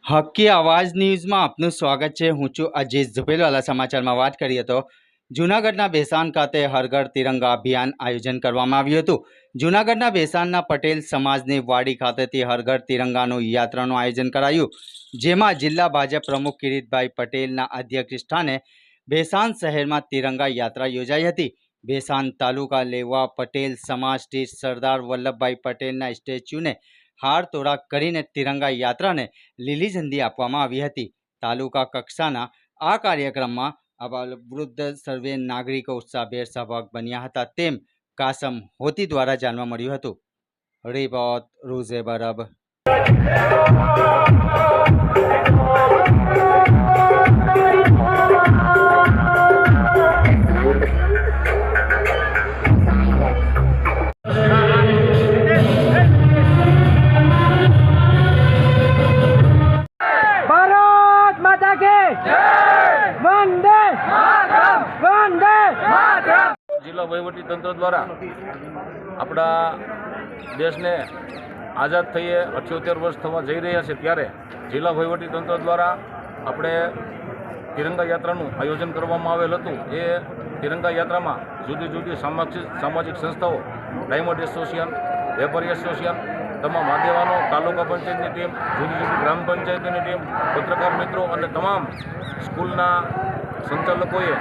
હક્કી આવાજ ન્યૂઝમાં આપનું સ્વાગત છે। હું છું અજીત ઝુપેલવાલા। સમાચારમાં વાત કરીએ તો જૂનાગઢના ભેસાણ ખાતે હર ઘર તિરંગા અભિયાન આયોજન કરવામાં આવ્યું હતું। જૂનાગઢના ભેસાણના પટેલ સમાજની વાડી ખાતેથી હર ઘર તિરંગાનું યાત્રાનું આયોજન કરાયું, જેમાં જિલ્લા ભાજપ પ્રમુખ કિરીટભાઈ પટેલના અધ્યક્ષ સ્થાને ભેસાણ શહેરમાં તિરંગા યાત્રા યોજાઈ હતી। ભેસાણ તાલુકા લેવા પટેલ સમાજ સ્થિત સરદાર વલ્લભભાઈ પટેલના સ્ટેચ્યુને હાર તોડા કરીને તિરંગા યાત્રાને લીલી ઝંડી આપવામાં આવી હતી। તાલુકા કક્ષાના આ કાર્યક્રમમાં વૃદ્ધ સર્વે નાગરિકો ઉત્સાહભેર સહભાગ બન્યા હતા, તેમ કાસમ હોતી દ્વારા જાણવા મળ્યું હતું। રિપોર્ટ રૂઝે બરબ। જિલ્લા વહીવટી તંત્ર દ્વારા આપણા દેશને આઝાદ થઈએ 78 વર્ષ થવા જઈ રહ્યા છે, ત્યારે જિલ્લા વહીવટી તંત્ર દ્વારા આપણે તિરંગા યાત્રાનું આયોજન કરવામાં આવેલ હતું। એ તિરંગા યાત્રામાં જુદી જુદી સામાજિક સંસ્થાઓ, ડાયમંડ એસોસિએશન, વેપારી એસોસિએશન, તમામ આગેવાનો, તાલુકા પંચાયતની ટીમ, જુદી જુદી ગ્રામ પંચાયતની ટીમ, પત્રકાર મિત્રો અને તમામ સ્કૂલના સંચાલકોએ